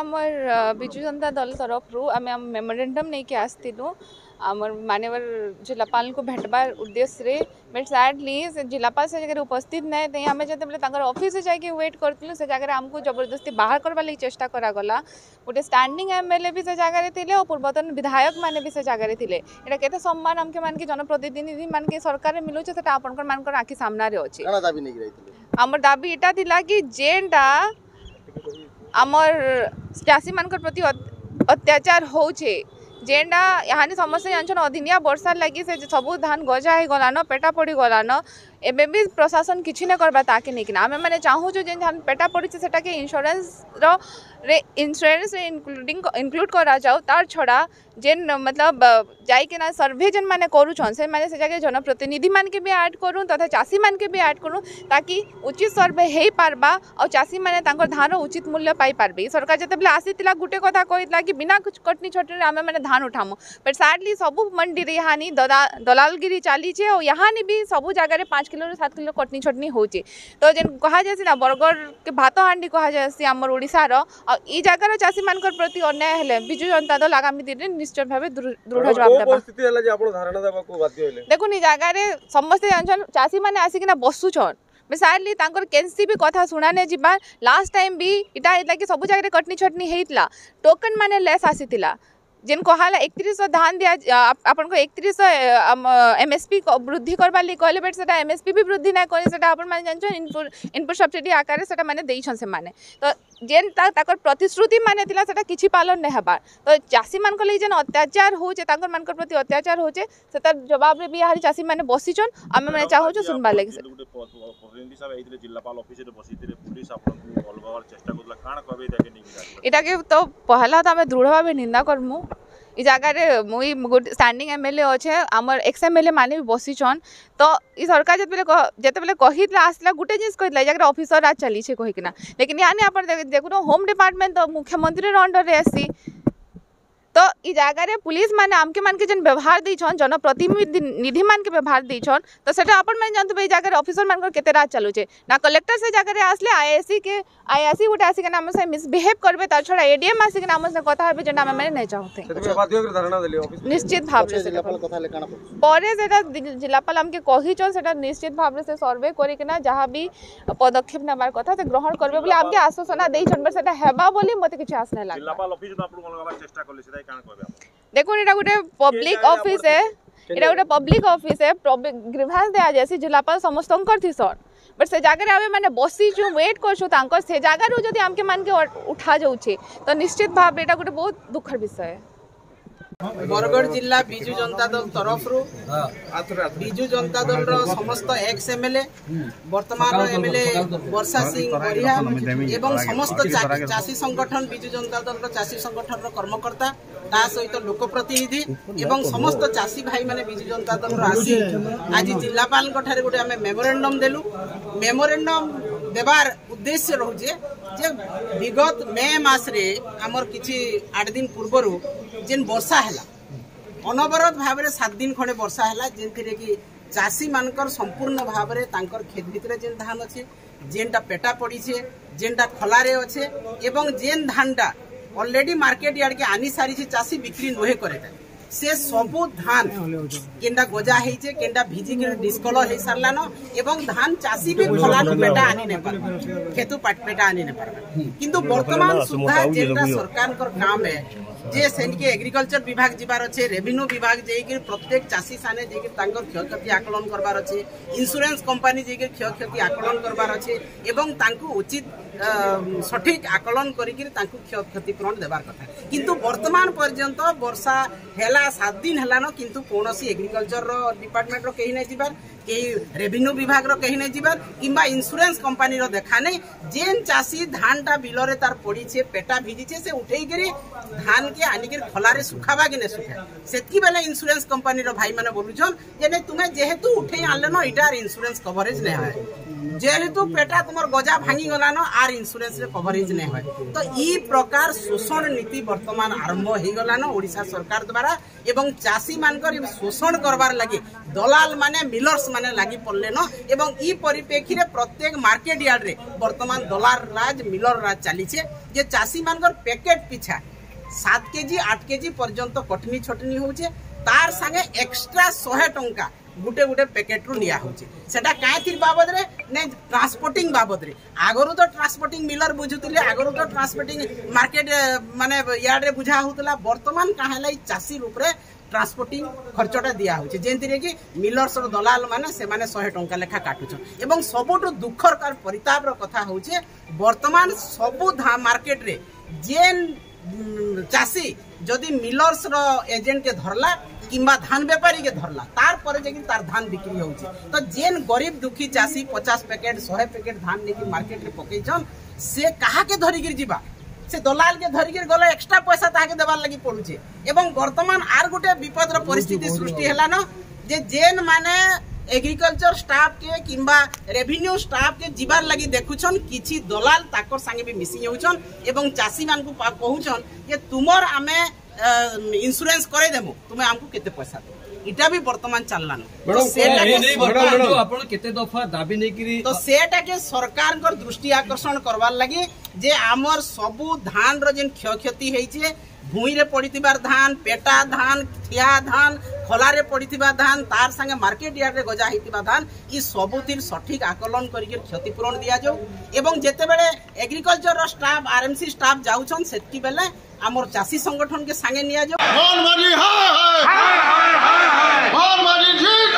आमर विजु जनता दल तरफ रू आम मेमोरेंडम नहीं के आसलु आमर मानवर जिलापाल को भेटबार उद्देश्य रे बट सैडली से जिलापाल से जगह उपस्थित नहीं थे आम जो ऑफिस जाके वेट करूँ से जगह आमको जबरदस्ती बाहर करवा लगी चेष्टा करागला गोटे स्टैंडिंग एमएलए भी से जगह थे और पूर्वतन विधायक मैंने भी से जगह थे यहाँ केते सम्मान आमके मान के जनप्रतिनिधि मान के सरकार मिलूँ से आपंकर आखि सामने अच्छी आमर दाबी इटा थिला कि जेनटा आमर चाषी मान प्रति अत्याचार होचे जेनटा यहाँ समस्त जानछन अदिनिया वर्षा लगी से सबू धान गजा हो गलान पेटा पड़ी गलान एबे भी प्रशासन किसी न करबा ताके नहीं आम मैंने चाहूँ जो धान पेटा पड़ी से इंश्योरेंस इंक्लूड करा जाओ तार छड़ा जेन मतलब जाइना सर्वे जेन मैंने करुछन से मैंने से जगह जनप्रतिनिधि मान के भी ऐड करूँ तथा चाषी मान के भी ऐड करूँ ताकि उचित सर्वे हो पारबा और चाषी मैंने धान उचित मूल्य पाई पारबे सरकार जिते आसीला गोटे कथा कही कि बिना कुछ कटनी छटनी आम मैंने धान उठामु बट सैडली सबू मंडी रे यहाँ दलालगिरी चली और यहाँ भी सबू जगह 5 किलो 7 किलो कटनी छटनी होचे तो जेन कहा जाए ना बरगढ़ के भात हांडी कहा जाए आमर ओडिशार और ई जगार चाषी मान प्रति अन्याय हेले बिजु जनता दल आगामी दिन में निश्चित भाव दृढ़ जवाब देबा देखुन जगार समस्ते जानछन चाषी मैंने आसिकिना बसुछन सैडली केनसी भी कथा शुणाने जा लास्ट टाइम भी इटा कि सब जगह कटनी छटनी होता टोकन माने लेस आसीला जेन कहला 3100 धान दिया आपन को 3100 एमएसपी वृद्धि करवा लगी कहले बट सेटा एमएसपी भी वृद्धि ना करे सेटा आपन माने जानछन इनपुट सब्सिडी आकार सेटा माने देइछन से माने तो जेन ताकर प्रतिश्रुति माने थिला सेटा किछि पालन नै हबार तो चाषी मान को लई जेन अत्याचार होचे ताकर मान को प्रति अत्याचार होचे सेटा जवाब रे भी यार चाषी माने बसिछन आमे माने चाहू छ सुनबा लागि प्रतिनिधि सब एइले जिल्लापाल ऑफिस रे बसिथिले पुलिस आपन को अलगावर चेष्टा करला काण कहबे ताके नै एटा के तो पहला तो आमे दृढ़ भाव निंदा करमु इ जगार मुई स्टैंडिंग एमएलए अच्छे आमर एक्स एमएलए माने भी बसीछन तो इ सरकार जिते कही आसला गोटे जिन कही जगह ऑफिसर आज चली कहीकिना लेकिन यहाँ आप देखो होम डिपार्टमेंट तो मुख्यमंत्री अंडर रे आसी तो इ जगार पुलिस माने आमके मान के जन व्यवहार देछन जनप्रतिनिधि मान के व्यवहार देछन तो सेटा अपन माने जानते जगह ऑफिसर मान केते रात चलुचे ना कलेक्टर से जगह आसले आईएससी गोटे आसिक नाम से मिसबिहेव करबे तार छड़ा एडीएम आसिक नाम से कथा हेबे जेना माने नै चाहते निश्चित भाव परे सेटा जिलापाल हमके कहिछन सेटा निश्चित भाव से सर्वे करिकना जहाँ भी पदक्षेप नेबार कथा से ग्रहण करबे बोले हमके आश्वासन देछन बट सेटा हेबा बोली मते किछ आस नै लाग जिलापाल ऑफिस में आपन लगाबार चेष्टा करले देखो ये गोटे पब्लिक ऑफिस है ये गोटे पब्लिक ऑफिस है ग्रीवांस दिया जाए जिलापाल समस्त थीसन बट से जगह आम मैंने बसीचु वेट कर से जगार जब आमके मान के उठा जाऊे तो निश्चित भाव ये गोटे बहुत दुखर विषय है बरगढ़ जिला बिजु जनता दल तरफ बिजु जनता दल समस्त एक्स एमएलए वर्तमान एमएलए वर्षा सिंह बरिया एवं समस्त चाषी संगठन बिजु जनता दल चाषी संगठन कर्मकर्ता ता सहित लोक प्रतिनिधि एवं समस्त चाषी भाई माने बिजु जनता दल आसी आज जिलापाल गोटे आम मेमोरेंडम देलु मेमोरेंडम देवार उद्देश्य रोचे जे विगत मे मास रे हमर किछि 8 दिन पूर्व जेन वर्षा हैला अनवरत भाव में 7 दिन खंडे वर्षा हैला जेनथिरे कि चाषी मानकर संपूर्ण भाव में तांकर खेत भितर जेन धान अच्छे जेनटा पेटा पड़ी छे जेनटा खलारे अच्छे एवं जेन धानटा ऑलरेडी मार्केट यार्ड के आनी सारी चाषी बिक्री नहे करे से सबू धान केंडा गजा हेचे केंडा भिजी के डिस्कलर हे सारलान एवं धान चाषी भी खलानु पेटा आनी ने पार खेतु पेटा आनी ने पार किंतु वर्तमान सुधा जेनटा सरकार कर काम है जे सेनके एग्रीकल्चर विभाग जीवार अच्छे रेवेन्यू विभाग जेकी प्रत्येक चाषी साने जेकी तांकर क्षयक्षति आकलन करबार अच्छे इंश्योरेंस कंपनी जेकी क्षयक्षति आकलन करबार अच्छे एवं तांकु उचित सठिक आकलन करिकिर तांकु क्षतिपूरण देबार कथा किंतु वर्तमान पर्यंत वर्षा हेला 7 दिन हेलानो किंतु कोनोसी एग्रीकल्चर रो डिपार्टमेंट रो केही नै जिबार केही रेवेन्यू विभाग रो केही नै जिबार किंबा इंश्योरेंस कंपनी रो देखा नै जेन चाषी धानटा बिलरे तार पड़ी छे पेटा भिजी छे से उठेई करी धान के आनिक खलारे सुखाबा कि नै सुखा सेतकी बेले इंश्योरेंस कंपनी रो भाई माने बोलुछन जे नै तुमे जेहेतु उठेई आनले न इटार इंश्योरेंस कवरेज नै है जेहेतु पेटा तुम गजा भांगी गलान आर इंश्योरेंस रे कवरेज नहीं है तो ई प्रकार शोषण नीति वर्तमान आरंभ हो गलान ओडिशा सरकार द्वारा एवं चाषी मानकर शोषण करबार लगे दलाल माने मिलर्स माने लगी पड़ले न एवं ई परिप्रेक्षी रे प्रत्येक मार्केट यार्ड रे वर्तमान दलाल राज मिलर राज चली जे चाषी मानकर पैकेट पिछा 7 केजी 8 केजी पर्यंत कटनी छटनी होचे तार संगे एक्स्ट्रा 100 टंका गुटे गुटे पैकेट रु लिया होचे सेटा कायथिर बाबद रे ने ट्रांसपोर्टिंग बाबद रे आगरु तो ट्रांसपोर्टिंग मिलर बुझुतिले आगरु तो ट्रांसपोर्टिंग मार्केट माने यार्ड रे बुझा होतला वर्तमान काहेलाई चासी रूप रे ट्रांसपोर्टिंग खर्चटा दिया होचे जेंतिरे कि मिलर्स और दलाल माने से माने 100 टंका लेखा काटुछन एवं सबुटु दुखर कार परितापर कथा होचे वर्तमान सबु मार्केट रे जेन चाषी जदि मिलर्स रो एजेंट के धरला किंबा धान व्यापारी के धरला तार पर जे तार धान बिक्री होउची तो जेन गरीब दुखी चाषी 50 पैकेट 100 पैकेट धान लेके मार्केट रे पकेइछन से कहा के धरि गिर जिबा से दलाल के धरि गिर गला एक्स्ट्रा पैसा ताके देबार लागि पडुचे एवं वर्तमान आर गुटे विपद रो परिस्थिति सृष्टि हैला न जे जेन माने एग्रीकल्चर स्टाफ के किंबा रेवेन्यू स्टाफ के जीवार लगी देखुछन किछि दलाल ताकर संगे भी मिसी होउछन एवं चासी मान को कहउछन जे तुमर आमे इंश्योरेंस करे देमु तुमे हमको केते पैसा दे इटा भी वर्तमान चललान तो सेटा के आपण केते दफा दाबी नै करी तो सेटा के सरकार को दृष्टि आकर्षण करवार लगी जे आमर सबु धान रो जेन क्षयक्षति हेइछे भूई रे पड़ीथिबार धान पेटा धान ठिया धान खोला रे पड़ीथिबा धान तार संगे मार्केट यार्ड रे गजा हितिबा धान ई सबुतिर सठिक आकलन करिके क्षतिपूरण दिया जाऊ एवं जेते बेले एग्रीकल्चर रो स्टाफ आरएमसी स्टाफ जाउछन सेति बेले हमर चासी संगठन के संगे निया जाऊ हाय हाय हाय हाय हाय हाय हाय